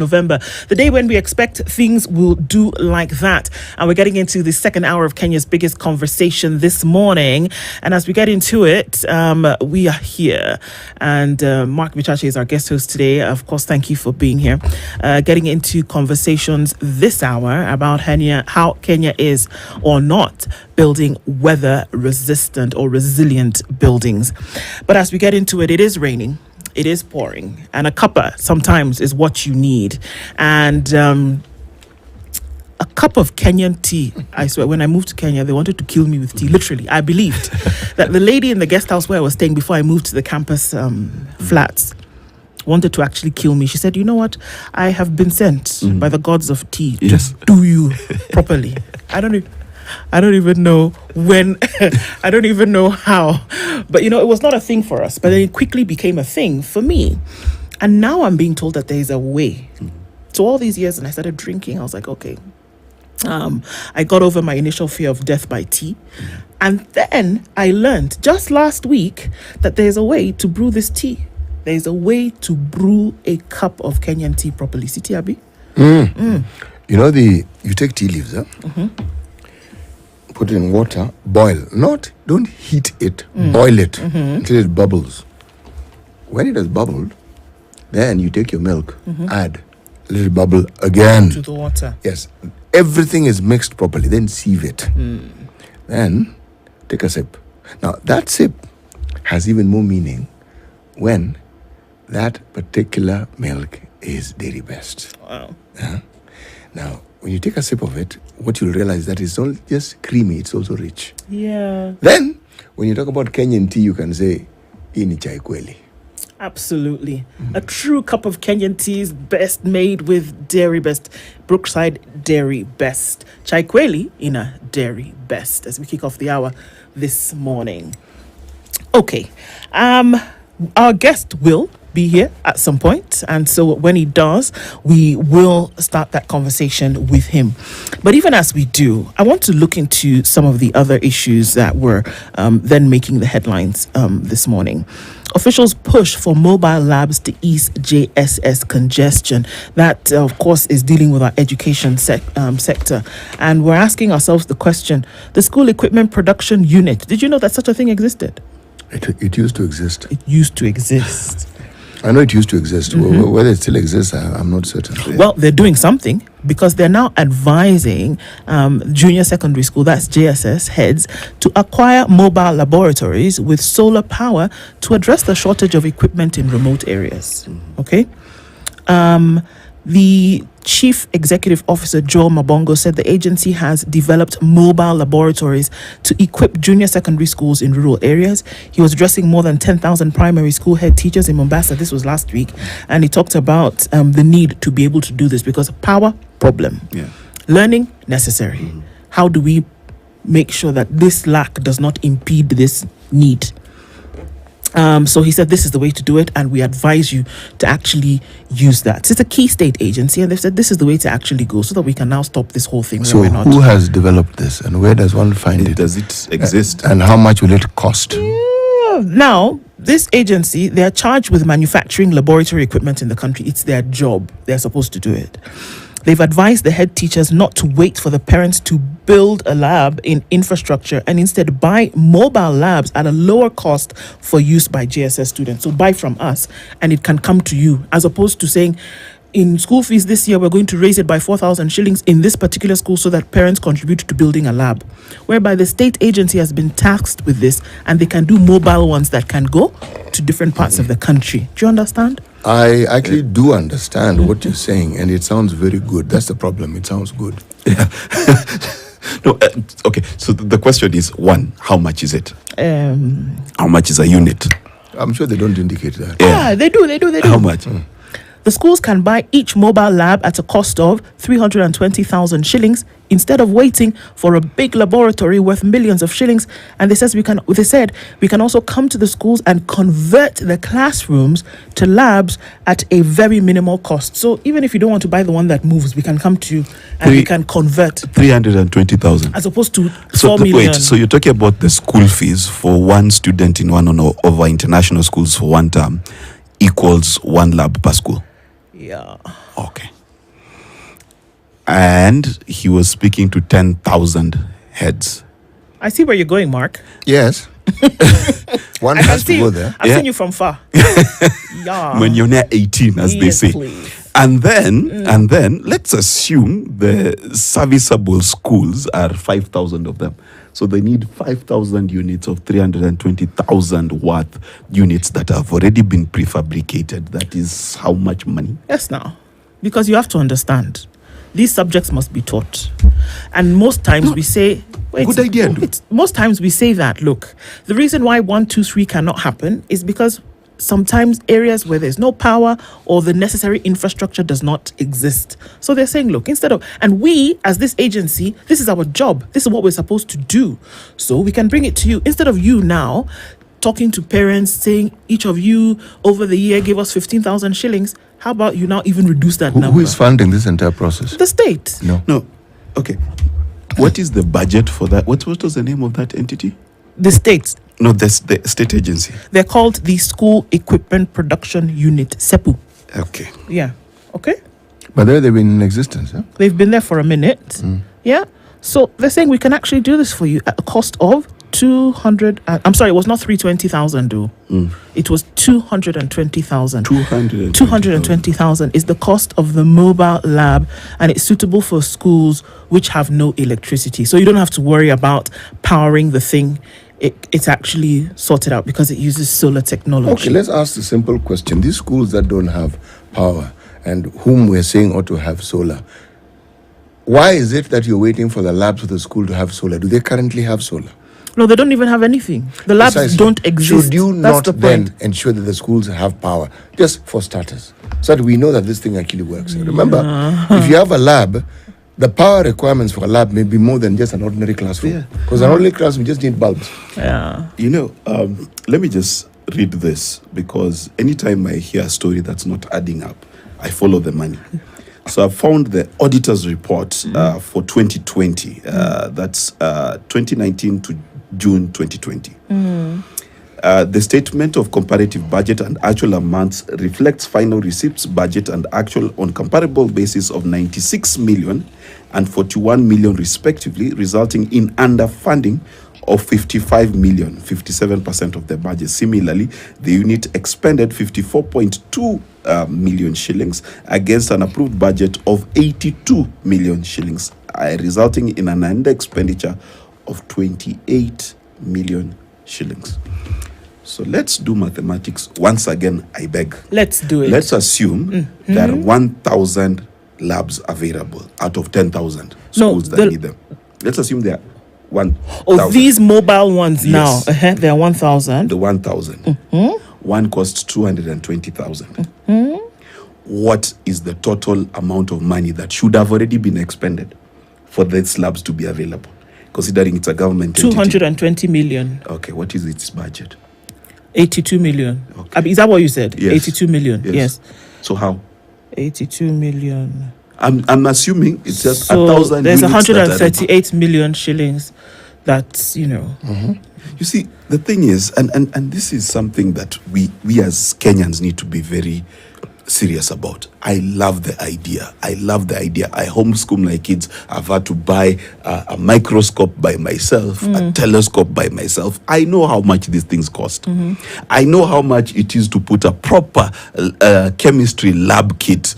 November, the day when we expect things will do like that. And we're getting into the second hour of Kenya's biggest conversation this morning. And as we get into it, we are here. And Mark Michache is our guest host today. Of course, thank you for being here. Getting into conversations this hour about how Kenya is or not building weather resistant or resilient buildings. But as we get into it, it is raining. It is pouring, and a cuppa sometimes is what you need. And a cup of Kenyan tea, I swear, when I moved to Kenya, they wanted to kill me with tea. Literally, I believed that the lady in the guest house where I was staying before I moved to the campus flats wanted to actually kill me. She said, you know what? I have been sent by the gods of tea to do you properly. I don't even know when, I don't even know how. But, it was not a thing for us. But then it quickly became a thing for me. And now I'm being told that there is a way. So all these years, and I started drinking, I was like, okay. I got over my initial fear of death by tea. And then I learned just last week that there's a way to brew this tea. There's a way to brew a cup of Kenyan tea properly. Siti Abi? You take tea leaves, huh? Put it in water, boil. Don't heat it, boil it until it bubbles. When it has bubbled, then you take your milk, add a little bubble again. To the water. Yes. Everything is mixed properly. Then sieve it. Then take a sip. Now, that sip has even more meaning when that particular milk is dairy best. Wow. Now, when you take a sip of it, what you'll realize that it's not just creamy, it's also rich. Yeah. Then, when you talk about Kenyan tea, you can say, hii ni chai kweli. Absolutely. A true cup of Kenyan tea is best made with Dairy Best. Brookside Dairy Best. Chai kweli in a Dairy Best as we kick off the hour this morning. Okay. Our guest will be here at some point, and so when he does, we will start that conversation with him. But even as we do, I want to look into some of the other issues that were then making the headlines this morning. Officials push for mobile labs to ease JSS congestion. That, of course, is dealing with our education sector. And we're asking ourselves the question, the school equipment production unit, did you know that such a thing existed? It used to exist. It used to exist. I know it used to exist. Whether it still exists, I'm not certain. Well, they're doing something because they're now advising junior secondary school, that's JSS, heads to acquire mobile laboratories with solar power to address the shortage of equipment in remote areas. Okay? The Chief Executive Officer, Joel Mabongo, said the agency has developed mobile laboratories to equip junior secondary schools in rural areas. He was addressing more than 10,000 primary school head teachers in Mombasa. This was last week. And he talked about the need to be able to do this because power, problem. Yeah. Learning, necessary. How do we make sure that this lack does not impede this need? So he said this is the way to do it, and we advise you to actually use that. So it's a key state agency, and they've said this is the way to actually go so that we can now stop this whole thing. So who has developed this, and where does one find it? Does it exist? And how much will it cost? Yeah. Now, this agency, they are charged with manufacturing laboratory equipment in the country. It's their job. They're supposed to do it. They've advised the head teachers not to wait for the parents to build a lab in infrastructure and instead buy mobile labs at a lower cost for use by JSS students. So buy from us and it can come to you, as opposed to saying, in school fees this year, we're going to raise it by 4,000 shillings in this particular school so that parents contribute to building a lab, whereby the state agency has been tasked with this and they can do mobile ones that can go to different parts of the country. Do you understand? I actually do understand what you're saying, and it sounds very good. That's the problem. It sounds good. Yeah. No, okay. So the question is, one, how much is it? How much is a unit? I'm sure they don't indicate that. Yeah, they do. How much? The schools can buy each mobile lab at a cost of 320,000 shillings instead of waiting for a big laboratory worth millions of shillings. And they said we can also come to the schools and convert the classrooms to labs at a very minimal cost. So even if you don't want to buy the one that moves, we can come to you and we can convert 320,000 as opposed to 4 million. Wait, so you're talking about the school fees for one student in one of our international schools for one term equals one lab per school? Yeah. Okay. And he was speaking to 10,000 heads. I see where you're going, Mark. Yes. One I can has to see go you. there. I've Yeah. seen you from far. Yeah. When you're near 18, as they Yes, say. please. And then let's assume the serviceable schools are 5,000 of them. So they need 5,000 units of 320,000 worth units that have already been prefabricated. That is how much money? Yes, now. Because you have to understand, these subjects must be taught. And most times we say, wait, good idea, most times we say that, look, the reason why 1, 2, 3 cannot happen is because sometimes areas where there's no power or the necessary infrastructure does not exist. So they're saying, look, instead of, and we as this agency, this is our job. This is what we're supposed to do. So we can bring it to you. Instead of you now talking to parents saying, each of you over the year give us 15,000 shillings. How about you now even reduce that number? Who is funding this entire process? The state. No. Okay. What is the budget for that? What was the name of that entity? The state. No, that's the state agency. They're called the School Equipment Production Unit, SEPU. Okay. Yeah. Okay. But they've been in existence, huh? They've been there for a minute. Yeah. So they're saying we can actually do this for you at a cost of 200. I'm sorry, it was not 320,000, though. It was 220,000. 220,000 is the cost of the mobile lab, and it's suitable for schools which have no electricity. So you don't have to worry about powering the thing. It's actually sorted out because it uses solar technology. Okay, let's ask the simple question. These schools that don't have power and whom we're saying ought to have solar, why is it that you're waiting for the labs of the school to have solar? Do they currently have solar? No, they don't even have anything. The labs Precisely. don't exist. Should you That's not the then point. ensure that the schools have power, just for starters, so that we know that this thing actually works? Remember, if you have a lab, the power requirements for a lab may be more than just an ordinary classroom. Because an ordinary classroom, you just need bulbs. Yeah. Let me just read this, because anytime I hear a story that's not adding up, I follow the money. So I found the auditor's report for 2020. That's 2019 to June 2020. The statement of comparative budget and actual amounts reflects final receipts, budget, and actual on comparable basis of 96 million and 41 million respectively, resulting in underfunding of 55 million, 57% of the budget. Similarly, the unit expended 54.2 million shillings against an approved budget of 82 million shillings, resulting in an under expenditure of 28 million shillings. So let's do mathematics once again, I beg. Let's do it. Let's assume there are 1,000 labs available out of 10,000 schools that need them. Let's assume there are 1,000. Oh, these mobile ones Yes. now, they're 1,000. The 1,000. One costs 220,000. What is the total amount of money that should have already been expended for these labs to be available? Considering it's a government entity. 220 million. Okay, what is its budget? 82 million. Okay. Is that what you said? Yes. 82 million. Yes. So how? 82 million. I'm assuming it's just So 1,000 there's units that are 138 million shillings. That's, You see, the thing is, and this is something that we as Kenyans need to be very serious about. I love the idea. I homeschool my kids. I've had to buy a microscope by myself, a telescope by myself. I know how much these things cost. I know how much it is to put a proper chemistry lab kit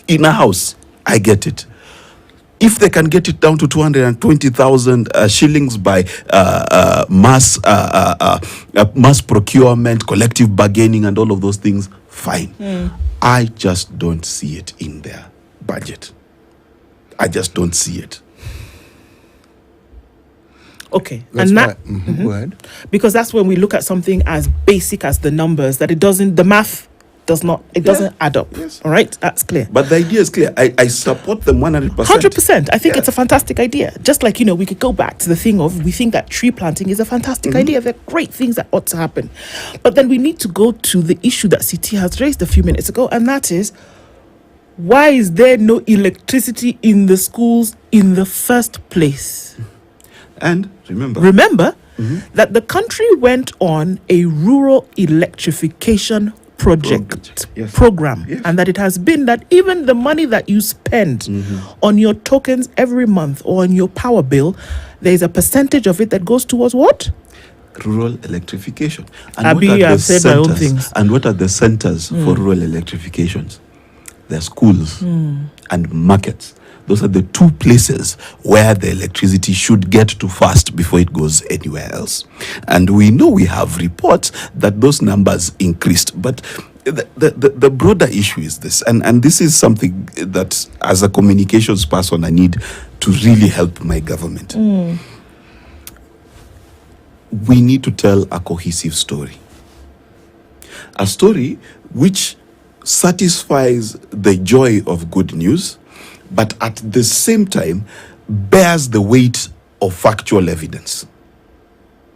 in a house. I get it. If they can get it down to 220,000 shillings by mass procurement, collective bargaining, and all of those things, fine. I just don't see it in their budget. I just don't see it. okay. That's and why, that go ahead. because that's when we look at something as basic as the numbers, that the math doesn't add up. Yes. All right, that's clear. But the idea is clear. I support them 100%. 100%. I think Yeah. it's a fantastic idea. Just like, we could go back to the thing of, we think that tree planting is a fantastic idea. They're great things that ought to happen. But then we need to go to the issue that CT has raised a few minutes ago, and that is, why is there no electricity in the schools in the first place? And remember, Remember that the country went on a rural electrification project Yes. program, Yes. and that it has been that even the money that you spend on your tokens every month or on your power bill, there's a percentage of it that goes towards what? Rural electrification. And Abi, I've said my own centers? things. And what are the centers for rural electrifications? They're schools and markets. Those are the two places where the electricity should get to first before it goes anywhere else. And we know, we have reports that those numbers increased. But the broader issue is this, and this is something that, as a communications person, I need to really help my government. We need to tell a cohesive story. A story which satisfies the joy of good news, but at the same time bears the weight of factual evidence.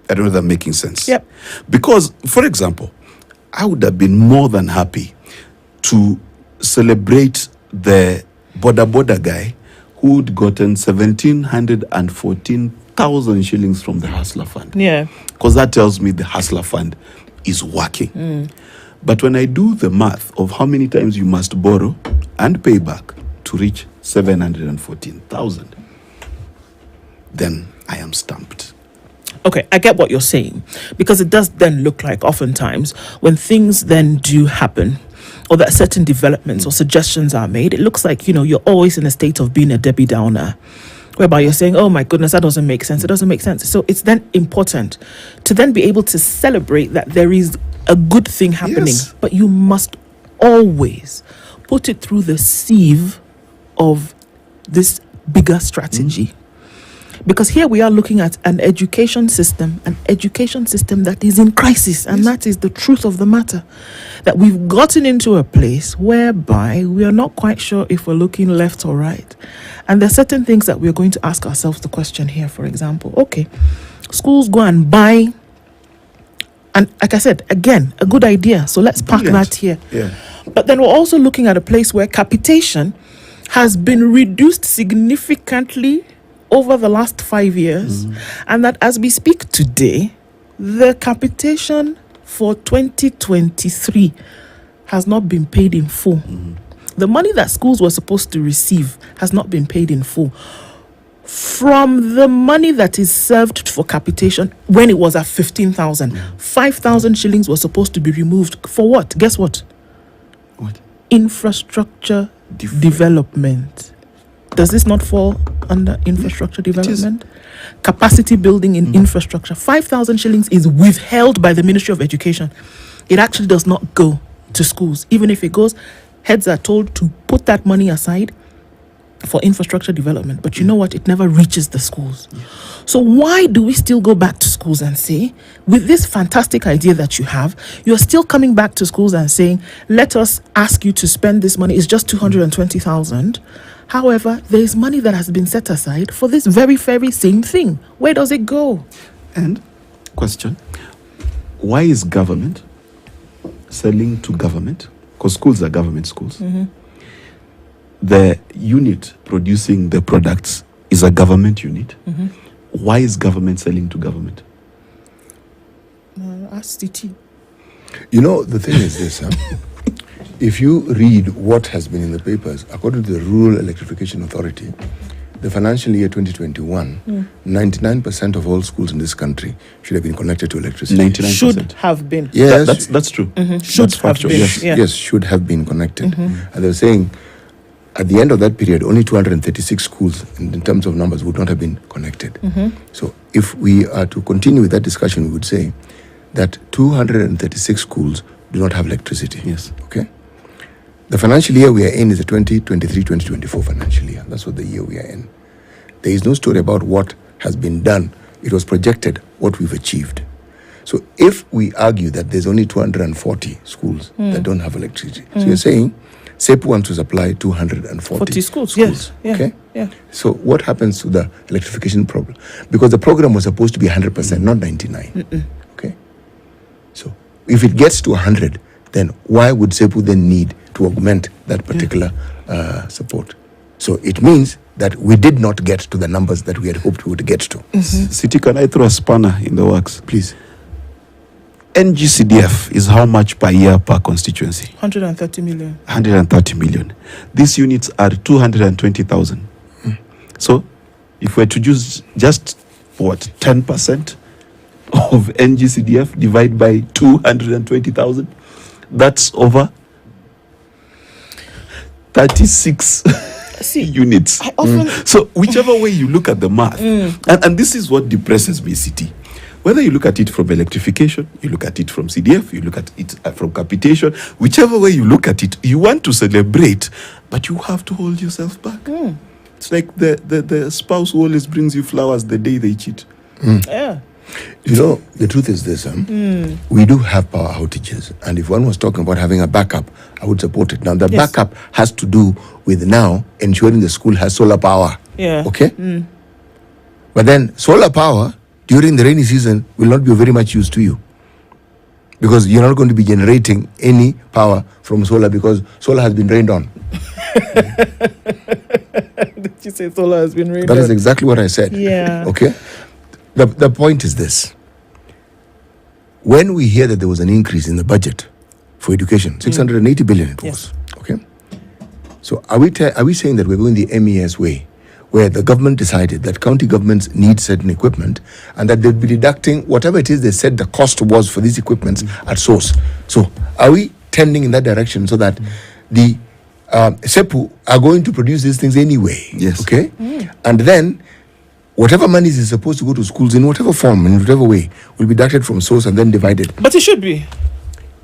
I don't know if that's making sense. Yep. Because, for example, I would have been more than happy to celebrate the Boda guy who'd gotten 1,714,000 shillings from the Hustler Fund. Yeah. Because that tells me the Hustler Fund is working. But when I do the math of how many times you must borrow and pay back to reach 714,000, then I am stumped. Okay, I get what you're saying, because it does then look like oftentimes when things then do happen, or that certain developments or suggestions are made, it looks like, you're always in a state of being a Debbie Downer, whereby you're saying, oh my goodness, that doesn't make sense. It doesn't make sense. So it's then important to then be able to celebrate that there is a good thing happening, Yes. but you must always put it through the sieve of this bigger strategy. Because here we are looking at an education system that is in crisis, and that is the truth of the matter. That we've gotten into a place whereby we are not quite sure if we're looking left or right. And there are certain things that we're going to ask ourselves the question here. For example, okay, schools go and buy, and like I said, again, a good idea. So let's park Brilliant. that here. Yeah. But then we're also looking at a place where capitation has been reduced significantly over the last 5 years, and that as we speak today, the capitation for 2023 has not been paid in full. The money that schools were supposed to receive has not been paid in full. From the money that is served for capitation, when it was at 15,000, 5,000 shillings was supposed to be removed for what? Guess what? What? Infrastructure development. Does this not fall under infrastructure development? Capacity building in infrastructure. 5,000 shillings is withheld by the Ministry of Education. It actually does not go to schools. Even if it goes, heads are told to put that money aside for infrastructure development. But you know what? It never reaches the schools. So why do we still go back to schools and say, with this fantastic idea that you have, you're still coming back to schools and saying, let us ask you to spend this money. It's just 220,000. However, there is money that has been set aside for this very, very same thing. Where does it go? And question, why is government selling to government? Because schools are government schools. The unit producing the products is a government unit. Why is government selling to government? Ask CT. The thing is this, if you read what has been in the papers, according to the Rural Electrification Authority, the financial year 2021, 99% of all schools in this country should have been connected to electricity. 99%. Should have been. Yes, That's true. Should That's have factual. been. Yes. Yeah. yes, should have been connected. And they were saying at the end of that period, only 236 schools in terms of numbers would not have been connected. So if we are to continue with that discussion, we would say that 236 schools do not have electricity. Yes. Okay? The financial year we are in is the 2023-2024 financial year. That's what the year we are in. There is no story about what has been done. It was projected what we've achieved. So if we argue that there's only 240 schools that don't have electricity, so you're saying SEP wants to supply 240 40 schools. Yes. Yeah. Okay? Yeah. So what happens to the electrification problem? Because the program was supposed to be 100%, not 99. Okay? So if it gets to 100, then why would SEPU then need to augment that particular support? So it means that we did not get to the numbers that we had hoped we would get to. City, can I throw a spanner in the works? Please. NGCDF is how much per year per constituency? 130 million. 130 million. These units are 220,000. So, if we're to use just, 10% of NGCDF divide by 220,000, that's over 36 units. I often So, whichever way you look at the math, and this is what depresses BCT. Whether you look at it from electrification, you look at it from CDF, you look at it from capitation, whichever way you look at it, you want to celebrate, but you have to hold yourself back. It's like the spouse who always brings you flowers the day they cheat. Yeah. You know, the truth is this, we do have power outages. And if one was talking about having a backup, I would support it. Now, the backup has to do with now ensuring the school has solar power. Yeah. Okay? But then solar power during the rainy season will not be of very much use to you. Because you're not going to be generating any power from solar because solar has been rained on. Did you say solar has been rained That on? is exactly what I said. Yeah. Okay? The point is this. When we hear that there was an increase in the budget for education, 680 billion it was. Okay? So are we saying that we're going the MES way, where the government decided that county governments need certain equipment and that they'll be deducting whatever it is they said the cost was for these equipments at source? So are we tending in that direction so that the SEPU are going to produce these things anyway? Yes. Okay? And then whatever monies is supposed to go to schools in whatever form, in whatever way, will be deducted from source and then divided. But it should be.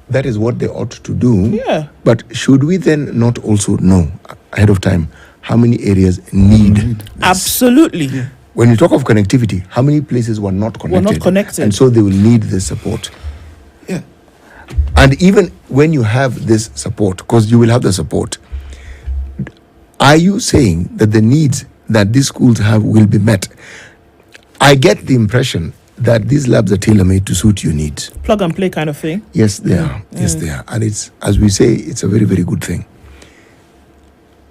That is what they ought to do. Yeah. But should we then not also know ahead of time how many areas need this? Absolutely. Yeah. When you talk of connectivity, how many places were not connected? And so they will need this support. Yeah. And even when you have this support, because you will have the support, are you saying that the needs that these schools have will be met? I get the impression that these labs are tailor-made to suit your needs. Plug and play kind of thing. Yes, they are. Yes, they are. And it's, as we say, it's a very, very good thing.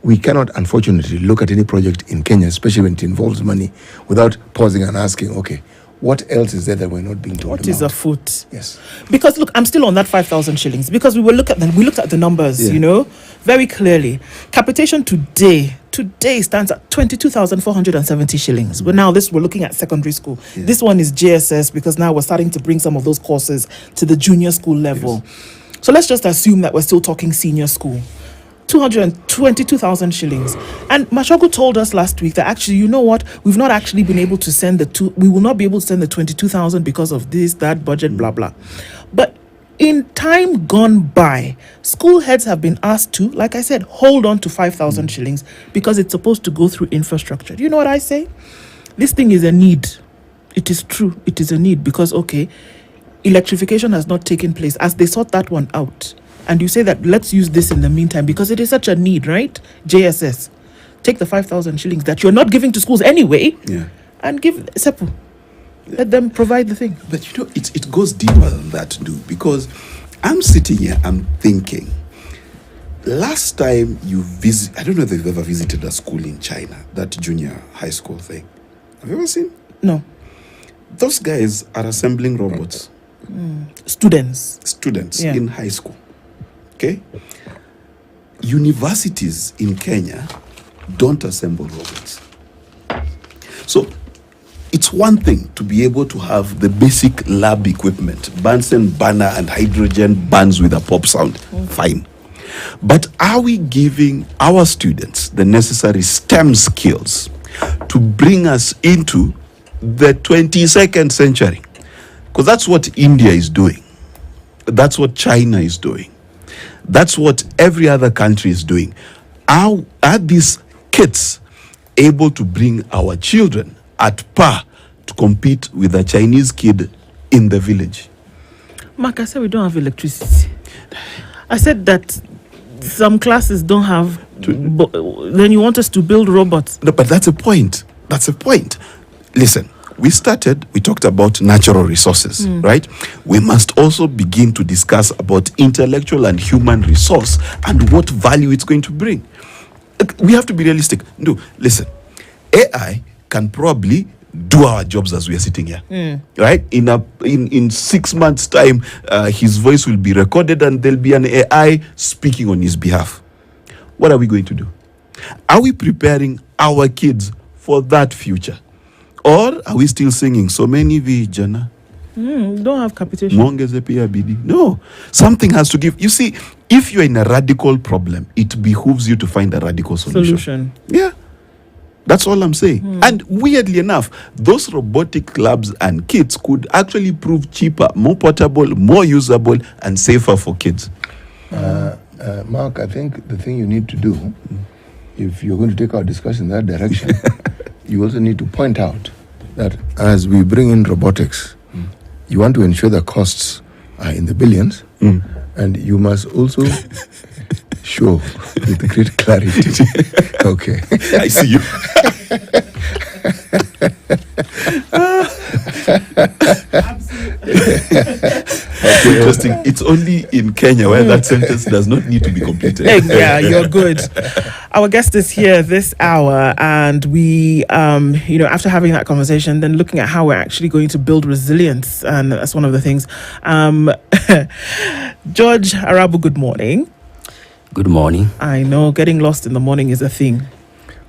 We cannot, unfortunately, look at any project in Kenya, especially when it involves money, without pausing and asking, okay, what else is there that we're not being told What about? is afoot? Yes. Because look, I'm still on that 5,000 shillings because we looked at the numbers, you know, very clearly. Capitation today stands at 22,470 shillings. But now we're looking at secondary school. Yeah. This one is JSS because now we're starting to bring some of those courses to the junior school level. Yes. So let's just assume that we're still talking senior school. 222,000 shillings. And Mashogu told us last week that actually, you know what, we've not actually been able to send we will not be able to send the 22,000 because of this, that budget, blah, blah. But in time gone by, school heads have been asked to, like I said, hold on to 5,000 shillings because it's supposed to go through infrastructure. Do you know what I say? This thing is a need. It is true. It is a need because, okay, electrification has not taken place as they sort that one out. And you say that let's use this in the meantime because it is such a need, right? JSS. Take the 5,000 shillings that you're not giving to schools anyway and give SEPU. Let them provide the thing. But you know, it goes deeper than that too, because I'm sitting here, I'm thinking, last time you visit, I don't know if you've ever visited a school in China, that junior high school thing. Have you ever seen? No. Those guys are assembling robots. Students in high school. Okay? Universities in Kenya don't assemble robots. So it's one thing to be able to have the basic lab equipment, Bunsen burner and hydrogen burns with a pop sound. Fine. But are we giving our students the necessary STEM skills to bring us into the 22nd century? Because that's what India is doing. That's what China is doing. That's what every other country is doing. Are these kids able to bring our children at par to compete with a Chinese kid in the village? Mark, I said we don't have electricity. I said that some classes don't have. Then you want us to build robots. No, but that's a point. That's a point. Listen. We talked about natural resources, right? We must also begin to discuss about intellectual and human resource and what value it's going to bring. We have to be realistic. No, listen, AI can probably do our jobs as we are sitting here, right? In 6 months' time, his voice will be recorded and there'll be an AI speaking on his behalf. What are we going to do? Are we preparing our kids for that future, or are we still singing so many vijana? Don't have capitation. No, something has to give. You see, if you're in a radical problem, it behooves you to find a radical solution. Yeah. That's all I'm saying. And weirdly enough, those robotic labs and kits could actually prove cheaper, more portable, more usable, and safer for kids. Mark, I think the thing you need to do, if you're going to take our discussion in that direction, you also need to point out that as we bring in robotics, you want to ensure the costs are in the billions, and you must also show with great clarity. Okay. I see you. Interesting. It's only in Kenya where that sentence does not need to be completed. Yeah, you're good. Our guest is here this hour, and we, after having that conversation, then looking at how we're actually going to build resilience, and that's one of the things. George Arabu, good morning. Good morning. I know getting lost in the morning is a thing.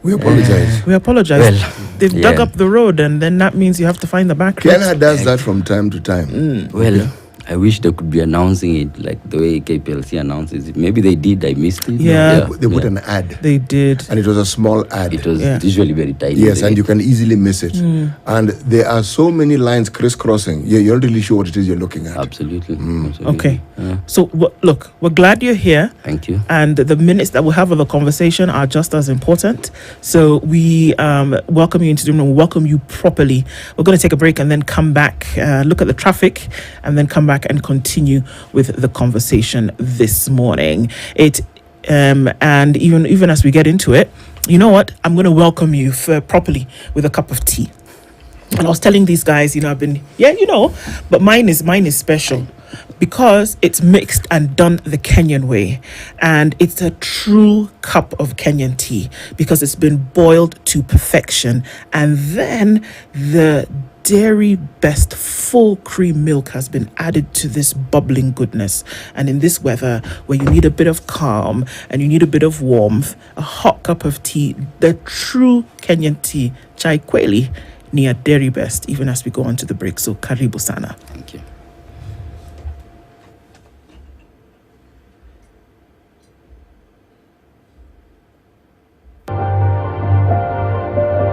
We apologize. We apologize. Well, They've dug up the road, and then that means you have to find the back road. Kenya does that from time to time. Well, I wish they could be announcing it like the way KPLC announces it. Maybe they did. I missed it. Yeah. They put an ad. They did. And it was a small ad. It was usually very tiny. Yes, and you can easily miss it. And there are so many lines crisscrossing. You're not really sure what it is you're looking at. Absolutely. Absolutely. Okay. Yeah. So, look, we're glad you're here. Thank you. And the minutes that we'll have of the conversation are just as important. So we welcome you into the room and welcome you properly. We're going to take a break and then come back, look at the traffic, and then come back and continue with the conversation this morning. And even as we get into it, you know what? I'm going to welcome you properly with a cup of tea. And I was telling these guys, I've been, but mine is special because it's mixed and done the Kenyan way. And it's a true cup of Kenyan tea because it's been boiled to perfection. And then the dairy best full cream milk has been added to this bubbling goodness. And in this weather where you need a bit of calm and you need a bit of warmth, a hot cup of tea, the true Kenyan tea, chai kweli, near dairy best, even as we go on to the break. So karibu sana. Thank you.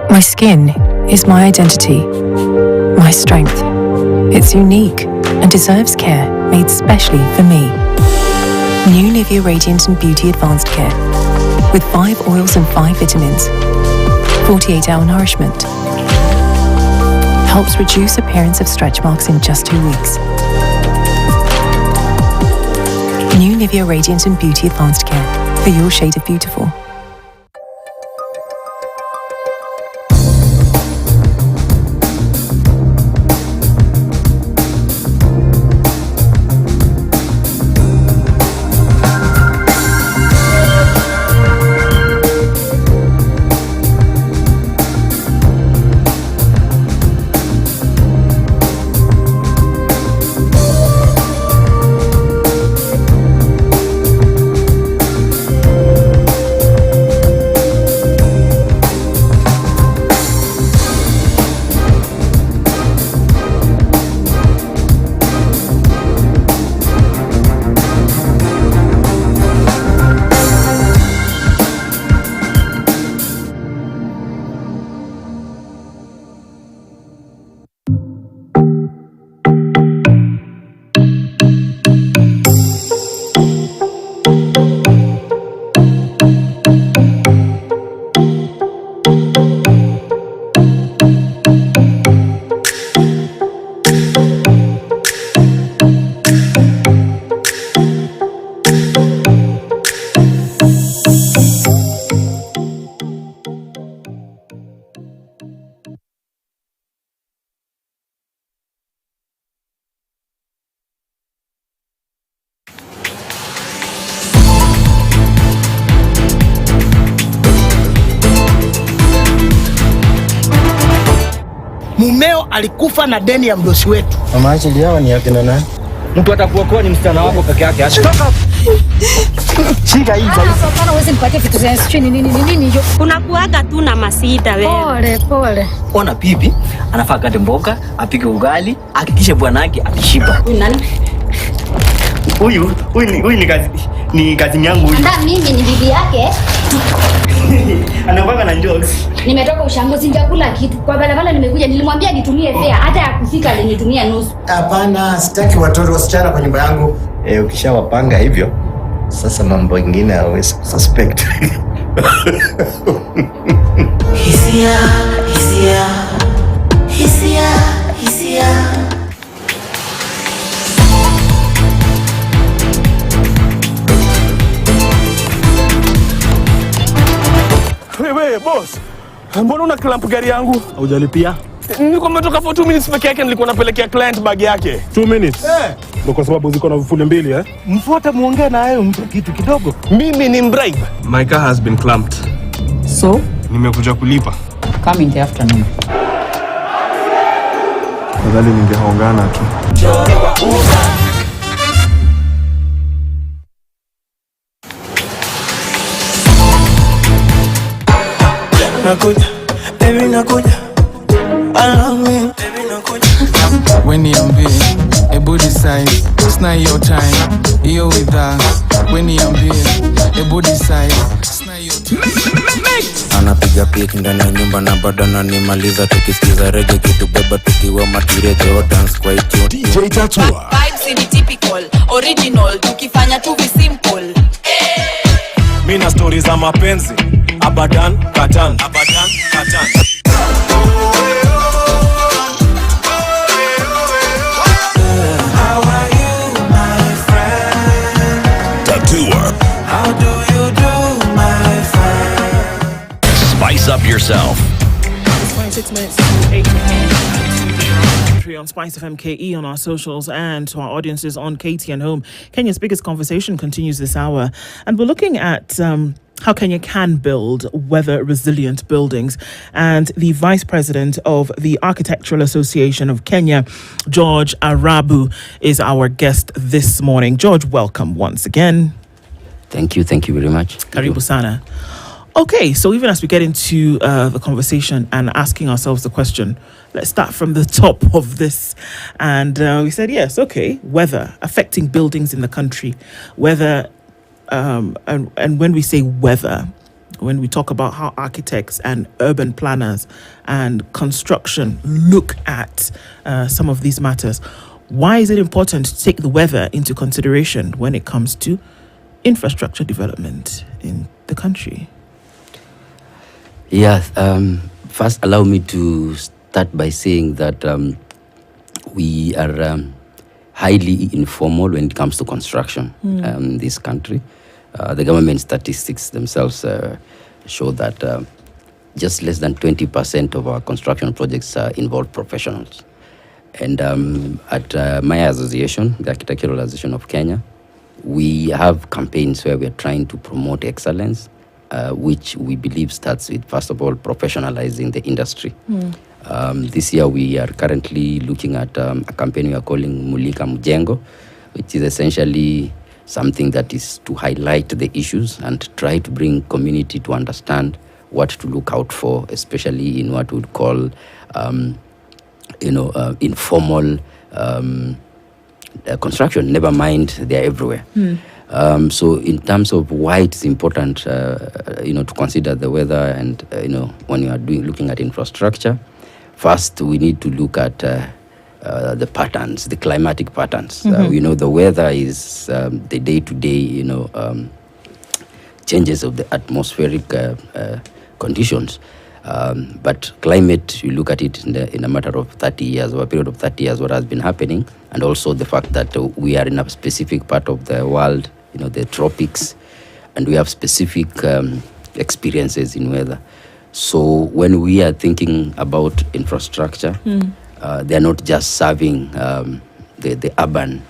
My skin is my identity, my strength. It's unique and deserves care made specially for me. New Nivea Radiant and Beauty Advanced Care with 5 oils and 5 vitamins. 48-hour nourishment. Helps reduce appearance of stretch marks in just 2 weeks. New Nivea Radiant and Beauty Advanced Care for your shade of beautiful. mumeo alikufa na deni ya mdosi wetu. Mama ajili hawa ni akina nani? Mtu atakuokoa ni msichana wako peke yake. Toka. Shika hii sasa. Sana wewe nipatie vitu za nini hiyo? Unakuaga tu na masida wewe. Pole. Ona bibi anafaa kate mboga, apike ugali, hakikishe bwanake akishiba. Nani? Huyu ni kazi yangu huyu. Ndio mimi ni bibi yake. Anapanga na jokes. Nimetoka ushango sijakula kitu. Kwa barabara nimekuja nilimwambia nitumie fare hata ya kufika alinitumia nusu. Hapana, sitaki watoto wasichana kwa nyumba yangu. Ukishawapanga hivyo, sasa mambo mengine hawezi suspect. Hisia. Wewe boss, mbona una clamp gari yangu? Hujalipia? Nilikuwa nimetoka for 2 minutes peke yake, nilikuwa napelekea client bag yake. 2 minutes? Ndio kwa sababu ziko na vifuli mbili Mfuate muongee na yeye mpe kitu kidogo. Mimi ni mbribe. My car has been clamped. So? Nimekuja kulipa. Come in the afternoon. Nadhani ningeongana tu. When niambie, ebu decide, it's not your time, hiyo witha. When niambie, ebu decide, it's not your time. Anapiga pick ndani ya nyumba na bado ananimaliza tukisikiza reggae kitubeba tukiwa matirete o dance kwa tune. DJ Tatua. Vibes ni typical, original, tukifanya tu simple. Mimi na stories za mapenzi, abadan katan. How do you do, my friend? Spice up yourself. It's 26 minutes to 8 p.m. on Spice FM KE on our socials and to our audiences on KTN Home. Kenya's biggest conversation continues this hour, and we're looking at how Kenya can build weather-resilient buildings. And the Vice President of the Architectural Association of Kenya, George Arabu, is our guest this morning. George, welcome once again. Thank you very much. Karibu sana. Okay, so even as we get into the conversation and asking ourselves the question, let's start from the top of this. And we said, yes, okay, weather affecting buildings in the country, weather. And when we say weather, when we talk about how architects and urban planners and construction look at some of these matters, why is it important to take the weather into consideration when it comes to infrastructure development in the country? Yes, first allow me to start by saying that we are highly informal when it comes to construction in this country. The government statistics themselves show that just less than 20% of our construction projects involve professionals. And at my association, the Architectural Association of Kenya, we have campaigns where we are trying to promote excellence, which we believe starts with, first of all, professionalizing the industry. This year we are currently looking at a campaign we are calling Mulika Mjengo, which is essentially something that is to highlight the issues and try to bring community to understand what to look out for, especially in what we would call, informal construction. Never mind, they're everywhere. So in terms of why it's important, to consider the weather and, when you are looking at infrastructure, first we need to look at the patterns, the climatic patterns. The weather is the day-to-day, changes of the atmospheric conditions. But climate, you look at it in a matter of 30 years, or a period of 30 years, what has been happening, and also the fact that we are in a specific part of the world, the tropics, and we have specific experiences in weather. So when we are thinking about infrastructure, they are not just serving the urban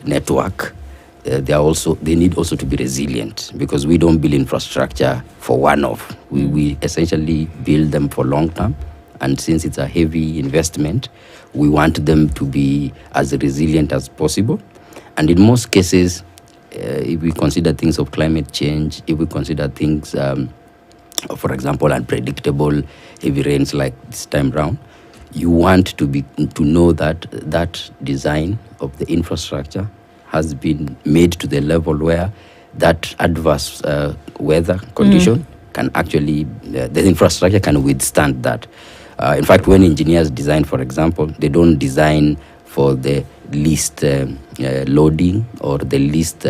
network. They need also to be resilient, because we don't build infrastructure for one-off. We essentially build them for long term, And since it's a heavy investment, we want them to be as resilient as possible. And in most cases, if we consider things of climate change, if we consider things, for example, unpredictable heavy rains like this time round, you want to know that that design of the infrastructure has been made to the level where that adverse weather condition can actually, the infrastructure can withstand that. In fact, when engineers design, for example, they don't design for the least loading or the least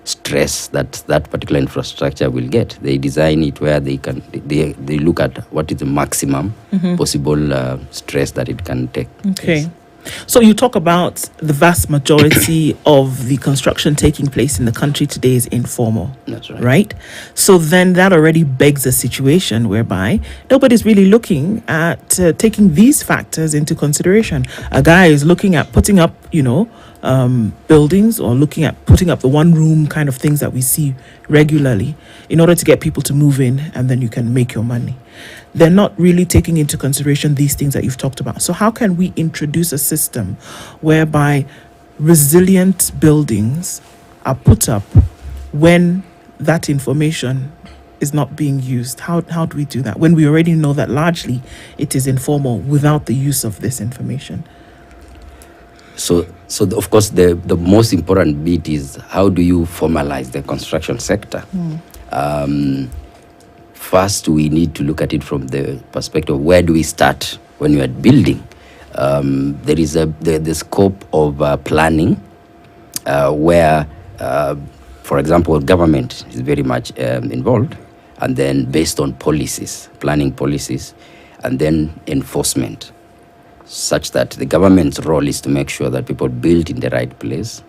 stress that particular infrastructure will get. They design it where they look at what is the maximum possible stress that it can take. Okay. Yes. So you talk about the vast majority of the construction taking place in the country today is informal. That's right. Right? So then that already begs a situation whereby nobody's really looking at taking these factors into consideration. A guy is looking at putting up, buildings, or looking at putting up the one-room kind of things that we see regularly in order to get people to move in, and then you can make your money. They're not really taking into consideration these things that you've talked about. So how can we introduce a system whereby resilient buildings are put up when that information is not being used? How do we do that when we already know that largely it is informal without the use of this information? So of course, the most important bit is how do you formalize the construction sector? First, we need to look at it from the perspective of where do we start when you are building. There is the scope of planning where, for example, government is very much involved, and then based on policies, planning policies, and then enforcement, such that the government's role is to make sure that people build in the right place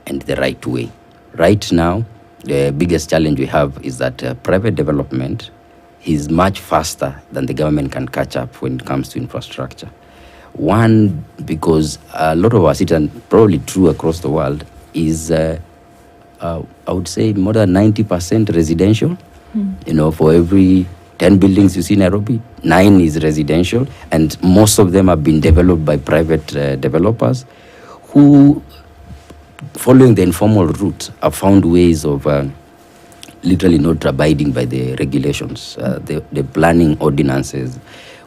and the right way. Right now, the biggest challenge we have is that private development is much faster than the government can catch up when it comes to infrastructure. One, because a lot of our cities, and probably true across the world, is, I would say, more than 90% residential. For every 10 buildings you see in Nairobi, 9 is residential, and most of them have been developed by private developers who, following the informal route, have found ways of literally not abiding by the regulations, the planning ordinances,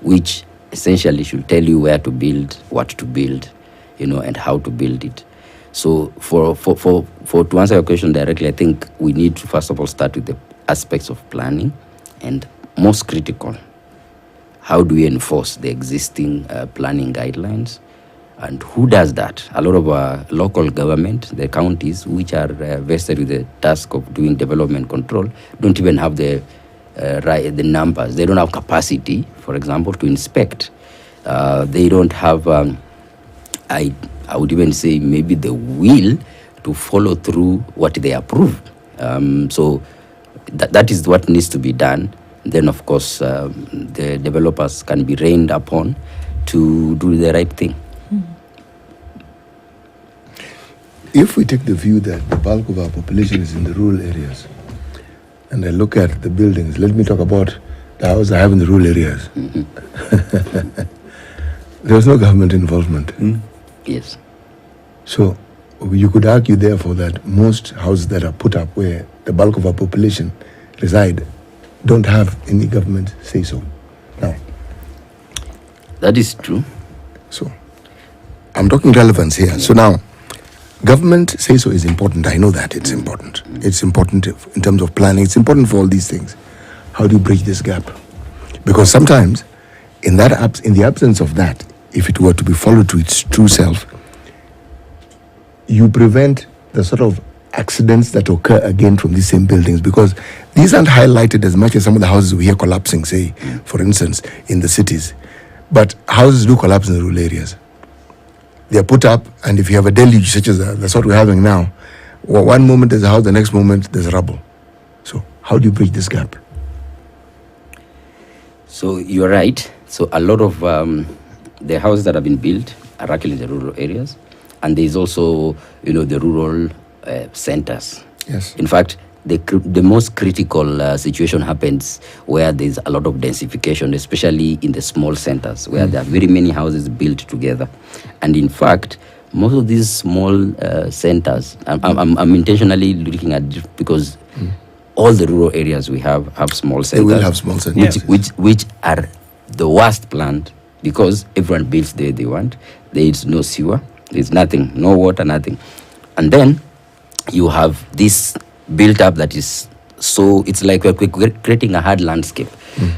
which essentially should tell you where to build, what to build, and how to build it. So to answer your question directly, I think we need to first of all start with the aspects of planning, and most critical, how do we enforce the existing planning guidelines? And who does that? A lot of our local government, the counties, which are vested with the task of doing development control, don't even have the numbers. They don't have capacity, for example, to inspect. They don't have, I would even say, maybe the will to follow through what they approve. So that is what needs to be done. Then, of course, the developers can be reined upon to do the right thing. If we take the view that the bulk of our population is in the rural areas, and I look at the buildings, let me talk about the houses I have in the rural areas. There's no government involvement. Yes. So you could argue, therefore, that most houses that are put up where the bulk of our population reside don't have any government say-so. Now, that is true. So I'm talking relevance here. So now, government say-so is important. I know that it's important. It's important in terms of planning. It's important for all these things. How do you bridge this gap? Because sometimes, in the absence of that, if it were to be followed to its true self, you prevent the sort of accidents that occur again from these same buildings, because these aren't highlighted as much as some of the houses we hear collapsing, say, for instance, in the cities. But houses do collapse in the rural areas. They are put up, and if you have a deluge such as that's what we're having now, one moment there's a house, the next moment there's rubble. So how do you bridge this gap? So you're right. So a lot of the houses that have been built are actually in the rural areas, and there's also, the rural centers. Yes. In fact, the most critical situation happens where there's a lot of densification, especially in the small centers where there are very many houses built together. And in fact, most of these small centers, I'm intentionally looking at because all the rural areas we have small centers. They will have small centers. Which are the worst planned because everyone builds there they want. There is no sewer, there's nothing, no water, nothing. And then you have this built up that is so it's like we're creating a hard landscape.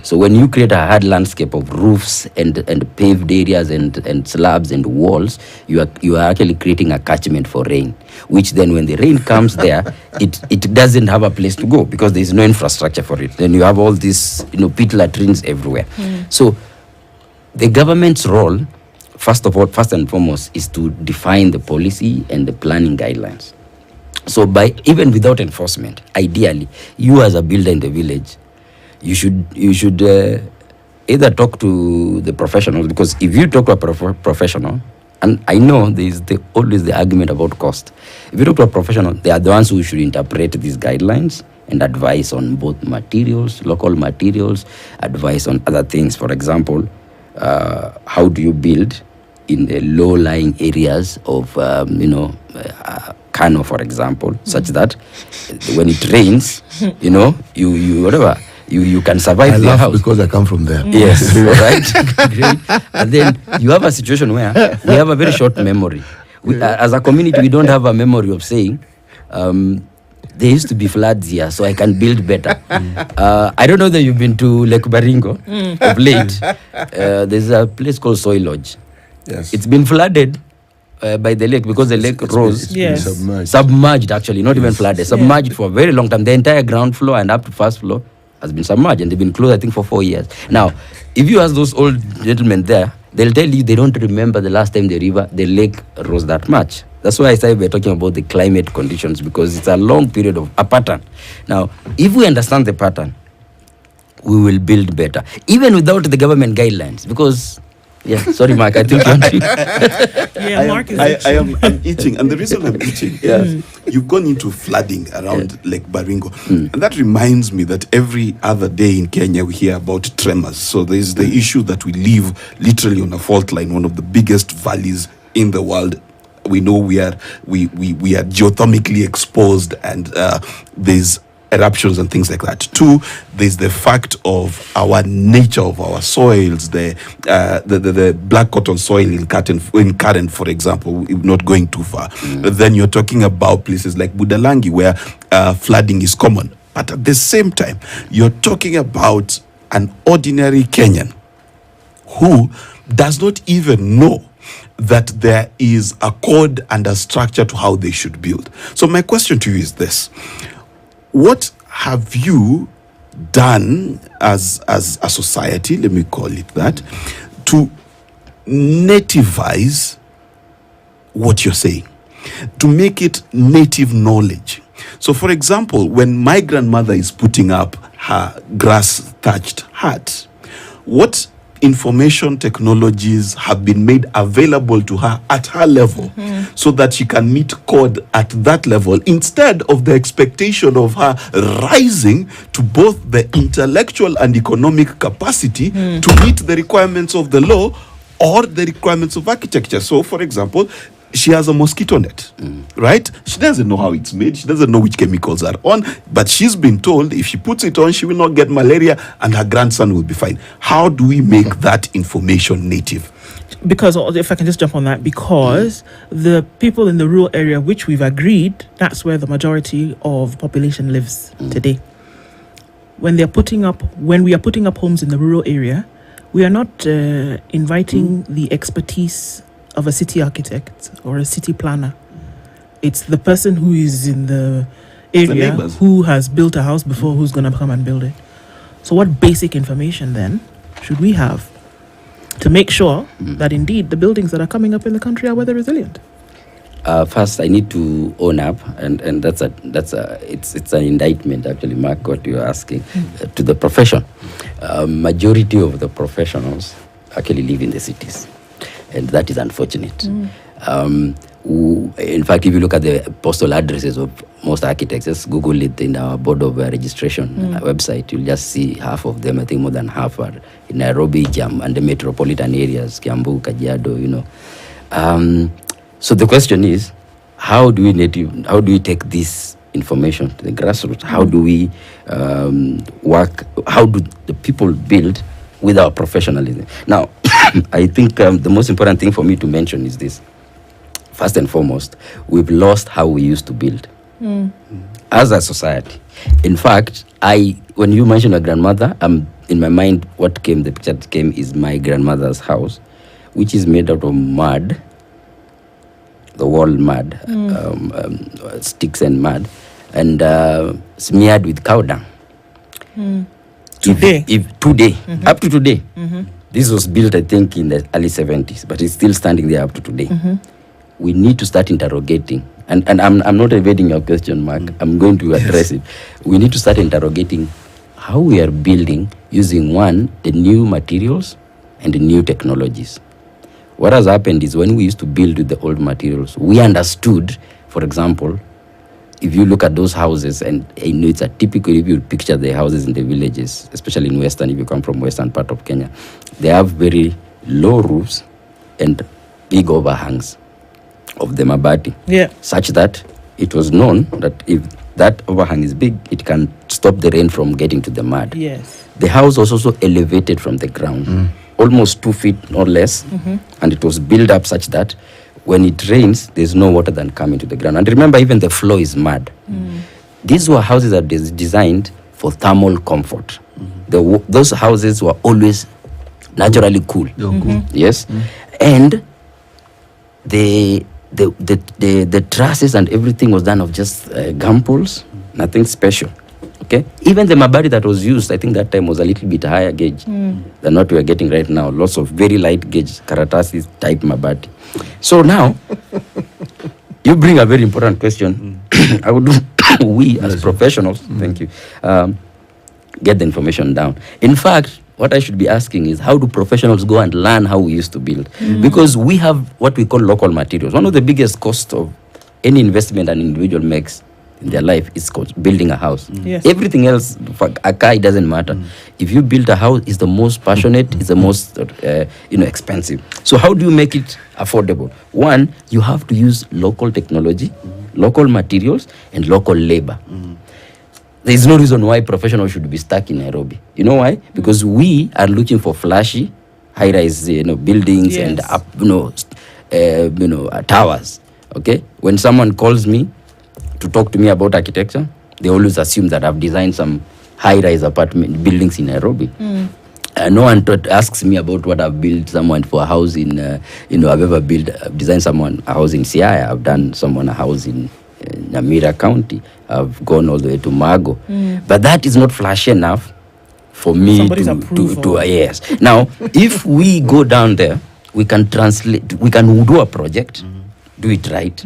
So when you create a hard landscape of roofs and paved areas and slabs and walls, you are actually creating a catchment for rain, which then when the rain comes there, it doesn't have a place to go because there is no infrastructure for it. Then you have all these pit latrines everywhere. So the government's role, first and foremost, is to define the policy and the planning guidelines. So even without enforcement, ideally, you as a builder in the village, you should either talk to the professionals, because if you talk to a professional, and I know there's always the argument about cost. If you talk to a professional, they are the ones who should interpret these guidelines and advise on both materials, local materials, advise on other things. For example, how do you build in the low-lying areas of, Kano, for example, such that when it rains, you can survive the house. Because I come from there. Yes, right. Great. And then you have a situation where we have a very short memory. As a community, we don't have a memory of saying, there used to be floods here, so I can build better. I don't know that you've been to Lake Baringo of late. There's a place called Soy Lodge. Yes. It's been flooded by the lake because the lake rose. Submerged, actually, not even flooded. Submerged for a very long time. The entire ground floor and up to first floor has been submerged, and they've been closed, I think, for 4 years. Now, if you ask those old gentlemen there, they'll tell you they don't remember the last time the lake rose that much. That's why I started by talking about the climate conditions, because it's a long period of a pattern. Now, if we understand the pattern, we will build better, even without the government guidelines, because... Yeah, sorry, Mark. I think Mark is I'm itching, and the reason I'm itching is you've gone into flooding around Lake Baringo, and that reminds me that every other day in Kenya we hear about tremors. So there's the issue that we live literally on a fault line, one of the biggest valleys in the world. We know we are geothermically exposed, and there's eruptions and things like that. Two, there's the fact of our nature of our soils, the black cotton soil in Karen, for example, not going too far. Then you're talking about places like Budalangi where flooding is common. But at the same time, you're talking about an ordinary Kenyan who does not even know that there is a code and a structure to how they should build. So my question to you is this: what have you done as a society, let me call it that, to nativize what you're saying, to make it native knowledge? So, for example, when my grandmother is putting up her grass-thatched hut, what information technologies have been made available to her at her level so that she can meet code at that level, instead of the expectation of her rising to both the intellectual and economic capacity to meet the requirements of the law or the requirements of architecture. So, for example, she has a mosquito net, right? She doesn't know how it's made. She doesn't know which chemicals are on, but she's been told if she puts it on, she will not get malaria and her grandson will be fine. How do we make that information native? Because, if I can just jump on that, because the people in the rural area, which we've agreed, that's where the majority of population lives today. When we are putting up homes in the rural area, we are not inviting the expertise of a city architect or a city planner. It's the person who is in the area who has built a house before who's going to come and build it. So what basic information then should we have to make sure that indeed the buildings that are coming up in the country are weather resilient? First, I need to own up, and it's an indictment, actually, Mark, what you're asking, to the profession. Majority of the professionals actually live in the cities, and that is unfortunate. who, in fact, if you look at the postal addresses of most architects, just Google it in our board of registration website, you'll just see half of them. I think more than half are in Nairobi, and the metropolitan areas, Kiambu, Kajiado, you know. So the question is, how do we take this information to the grassroots? How do we work? How do the people build with our professionalism? Now, I think the most important thing for me to mention is this. First and foremost, we've lost how we used to build as a society. In fact, when you mention a grandmother, in my mind, the picture that came is my grandmother's house, which is made out of mud, the wall mud, sticks and mud, and smeared with cow dung. Today? Up to today. This was built, I think, in the early 70s, but it's still standing there up to today. We need to start interrogating, and I'm not evading your question, Mark. I'm going to address it. We need to start interrogating how we are building using, one, the new materials and the new technologies. What has happened is when we used to build with the old materials, we understood, for example, if you look at those houses, and you know, it's a typical, if you picture the houses in the villages, especially in Western, if you come from Western part of Kenya, they have very low roofs and big overhangs of the mabati, such that it was known that if that overhang is big, it can stop the rain from getting to the mud. Yes. The house was also elevated from the ground, almost 2 feet or less, and it was built up such that when it rains, there's no water that come into the ground. And remember, even the floor is mud. These were houses that were designed for thermal comfort. Those houses were always naturally cool. Yes, and the trusses and everything was done of just gum poles, nothing special. Okay, even the mabati that was used, I think that time was a little bit higher gauge than what we are getting right now. Lots of very light gauge karatasi type mabati. So now you bring a very important question. How do we as professionals, thank you, get the information down? In fact, what I should be asking is, how do professionals go and learn how we used to build? Because we have what we call local materials. One of the biggest costs of any investment an individual makes in their life is building a house. Everything else, for a car, it doesn't matter. If you build a house, it's the most passionate, it's the most expensive. So how do you make it affordable? One, you have to use local technology, local materials, and local labor. There is no reason why professionals should be stuck in Nairobi. You know why? Because we are looking for flashy, high-rise, buildings and towers. Okay, when someone calls me to talk to me about architecture, they always assume that I've designed some high-rise apartment buildings in Nairobi. No one asks me about what I've built someone for a house in, I've designed someone a house in Siaya, I've done someone a house in Nyamira County, I've gone all the way to Mago. But that is not flashy enough for me to yes. Now, if we go down there, we can do a project, do it right,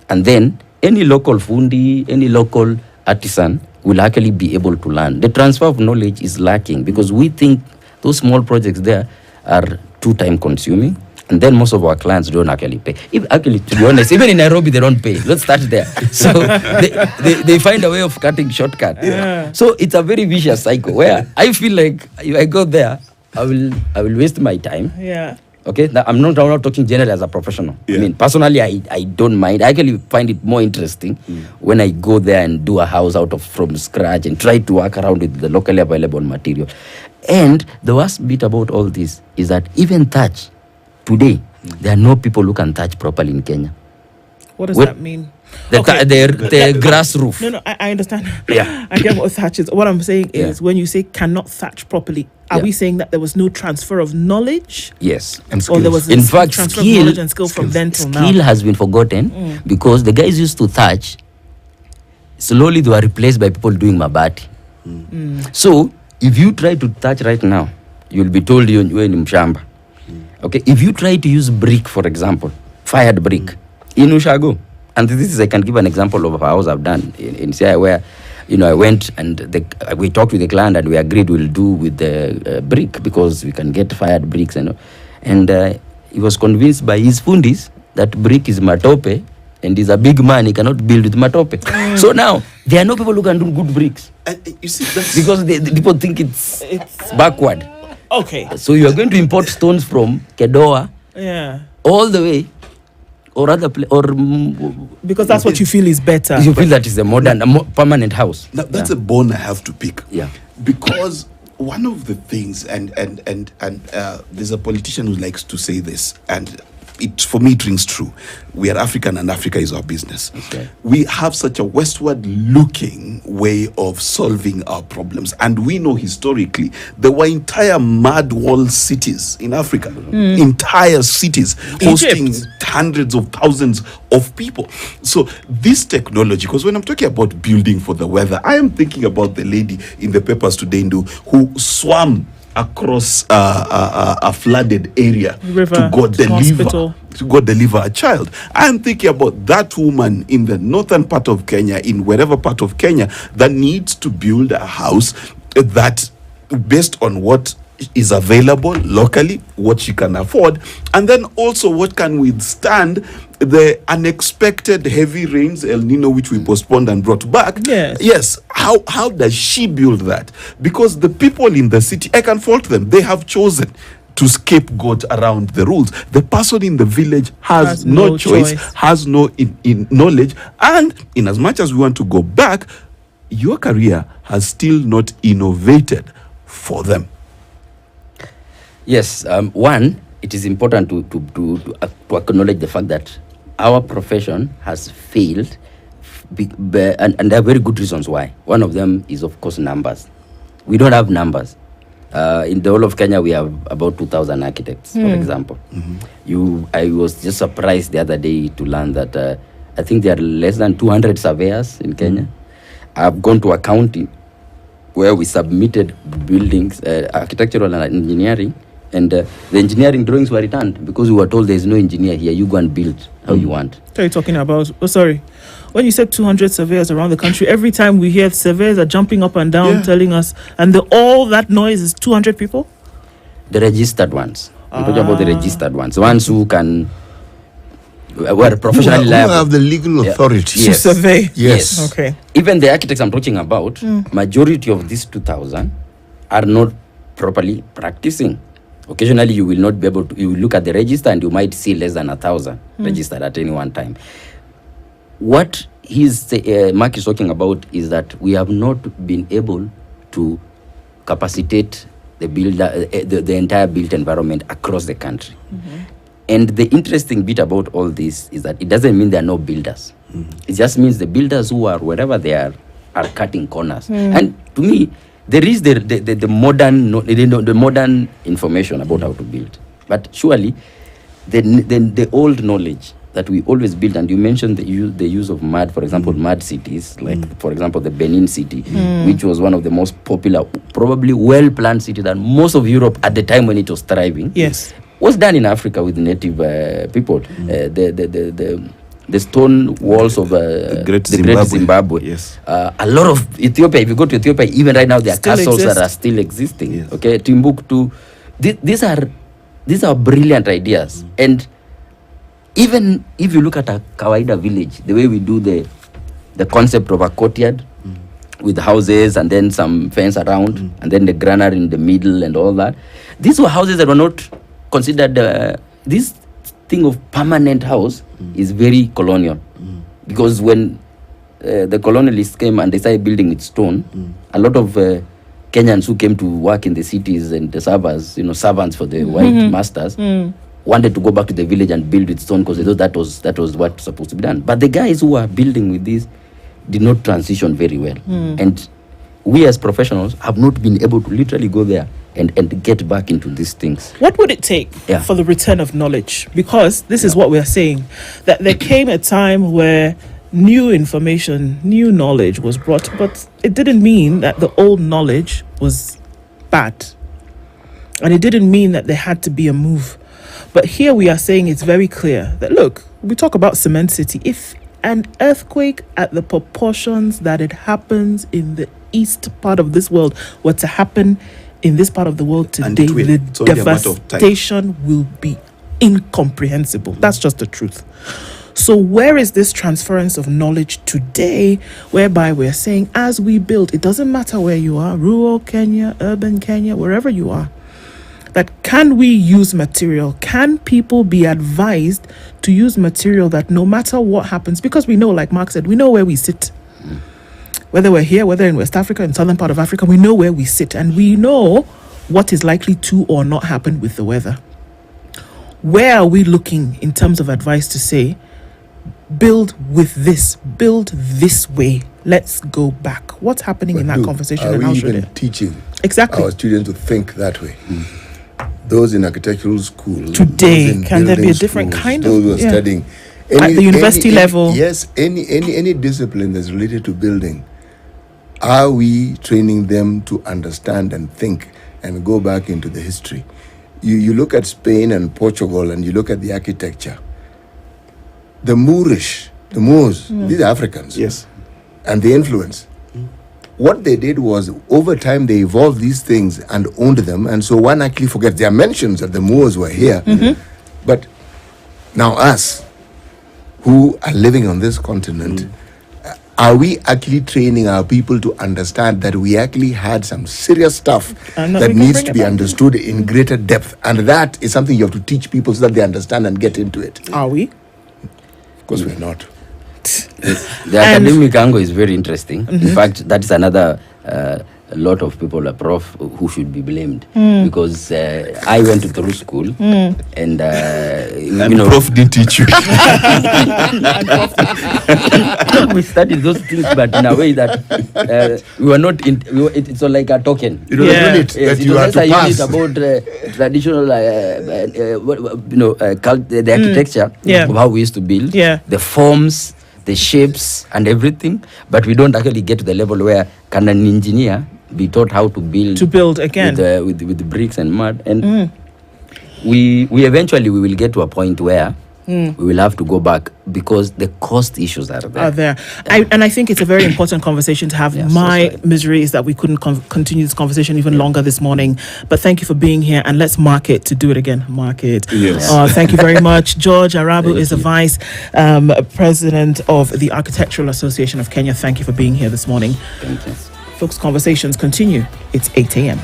and then any local fundi, any local artisan will actually be able to learn. The transfer of knowledge is lacking because we think those small projects there are too time consuming, and then most of our clients don't actually pay. To be honest, even in Nairobi, they don't pay. Let's start there. So they find a way of cutting shortcut. So it's a very vicious cycle where I feel like if I go there, I will waste my time. Okay, now, I'm not talking generally as a professional. I mean, personally, I don't mind. I actually find it more interesting when I go there and do a house from scratch and try to work around with the locally available material. And the worst bit about all this is that even thatch, today, there are no people who can thatch properly in Kenya. What does that mean? The grass roof. No, I understand. I get what thatch is. What I'm saying is, when you say cannot thatch properly, are we saying that there was no transfer of knowledge? Yes. And skills. Or there was in fact, transfer of knowledge and skill from then till now? Skill has been forgotten because the guys used to thatch. Slowly, they were replaced by people doing mabati. So, if you try to thatch right now, you'll be told you're in Mshamba. Okay, if you try to use brick, for example, fired brick, in Ushago, and I can give an example of a house I've done in Siaya where, I went and we talked with the client and we agreed we'll do with the brick because we can get fired bricks and he was convinced by his fundis that brick is matope and is a big man, he cannot build with matope. So now there are no people who can do good bricks. You see, that's because the people think it's backward. Okay. So you are going to import stones from Kedoa, all the way, or other because that's what you feel is better. You feel that is a modern, permanent house. Now, that's a bone I have to pick. Yeah. Because one of the things, and there's a politician who likes to say this, and for me it rings true. We are African and Africa is our business. Okay. We have such a westward looking way of solving our problems, and we know historically there were entire mud wall cities in Africa, entire cities hosting hundreds of thousands of people. So this technology, because when I'm talking about building for the weather, I am thinking about the lady in the papers today who swam across a flooded area to go deliver a child. I'm thinking about that woman in the northern part of Kenya, in wherever part of Kenya, that needs to build a house that, based on what is available locally, what she can afford, and then also what can withstand the unexpected heavy rains, El Nino, which we postponed and brought back. Yes. How does she build that? Because the people in the city, I can fault them. They have chosen to scapegoat around the rules. The person in the village has no choice, has no knowledge, and in as much as we want to go back, your career has still not innovated for them. Yes, one, it is important to acknowledge the fact that our profession has failed, and there are very good reasons why. One of them is, of course, numbers. We don't have numbers. In the whole of Kenya, we have about 2,000 architects, for example. I was just surprised the other day to learn that I think there are less than 200 surveyors in Kenya. I've gone to a county where we submitted buildings, architectural and engineering, and the engineering drawings were returned because we were told there's no engineer here. You go and build how you want. What are you talking about? Oh, sorry. When you said 200 surveyors around the country, every time we hear surveyors are jumping up and down telling us, and all that noise is 200 people? The registered ones. I'm talking about the registered ones. Ones who can, were professionally liable. Who have the legal authority to survey. Yes. Okay. Even the architects I'm talking about, majority of these 2,000 are not properly practicing. Occasionally, you will not be able to, you will look at the register and you might see less than 1,000 registered at any one time. What Mark is talking about is that we have not been able to capacitate the builder, the entire built environment across the country. And the interesting bit about all this is that it doesn't mean there are no builders. It just means the builders who are wherever they are cutting corners. And to me, there is the modern information about how to build, but surely the old knowledge that we always build, and you mentioned the use of mud, for example, mud cities, like for example the Benin city, which was one of the most popular, probably well-planned city that most of Europe at the time when it was thriving, was done in Africa with native people. The stone walls of the Great Zimbabwe. Yes. A lot of Ethiopia, if you go to Ethiopia, even right now there are castles that are still existing. Yes. Okay, Timbuktu. These are brilliant ideas. And even if you look at a Kawaida village, the way we do the concept of a courtyard with houses and then some fence around and then the granary in the middle and all that, these were houses that were not considered this thing of permanent house is very colonial, because when the colonialists came and they started building with stone, a lot of Kenyans who came to work in the cities and the suburbs, servants for the white masters, wanted to go back to the village and build with stone because they thought that was what was supposed to be done. But the guys who were building with this did not transition very well, and we as professionals have not been able to literally go there and get back into these things. What would it take for the return of knowledge? Because this is what we are saying, that there came a time where new information, new knowledge was brought, but it didn't mean that the old knowledge was bad. And it didn't mean that there had to be a move. But here we are saying it's very clear that, look, we talk about Cement City. If an earthquake at the proportions that it happens in the east part of this world were to happen in this part of the world today, the devastation will be incomprehensible. That's just the truth. So where is this transference of knowledge today, whereby we're saying as we build, it doesn't matter where you are, rural Kenya, urban Kenya, wherever you are, that can we use material? Can people be advised to use material that no matter what happens, because we know, like Mark said, we know where we sit. Whether we're here, whether in West Africa, in southern part of Africa, we know where we sit, and we know what is likely to or not happen with the weather. Where are we looking in terms of advice to say, build with this, build this way, let's go back? What's happening in that conversation? Are and we how should even it? teaching Exactly our students to think that way? Those in architectural school today, can there be a different kind those of who are studying at the university level? Yes, any discipline that's related to building. Are we training them to understand and think and go back into the history? You look at Spain and Portugal and you look at the architecture. The Moors, these are Africans. Yes. And the influence. What they did was, over time, they evolved these things and owned them. And so one actually forgets. There are mentions that the Moors were here. But now us, who are living on this continent, are we actually training our people to understand that we actually had some serious stuff that needs to be understood in greater depth? And that is something you have to teach people so that they understand and get into it. Are we? Of course we're not. The academic angle is very interesting. In fact, that is another a lot of people are prof who should be blamed because I went through school and you know, prof didn't teach you. We studied those things, but in a way that we were not. It's like a token. It was a unit that you had to pass. About traditional, the architecture of how we used to build, the forms, the shapes, and everything. But we don't actually get to the level where can an engineer be taught how to build again with the bricks and mud, and we eventually will get to a point where we will have to go back because the cost issues are there. And I think it's a very important conversation to have. My misery is that we couldn't continue this conversation even longer this morning, but thank you for being here, and let's mark it to do it again. Mark it. Yes. Thank you very much. George Arabu is the Vice President of the Architectural Association of Kenya. Thank you for being here this morning. Thank you. Folks, conversations continue. It's 8 a.m.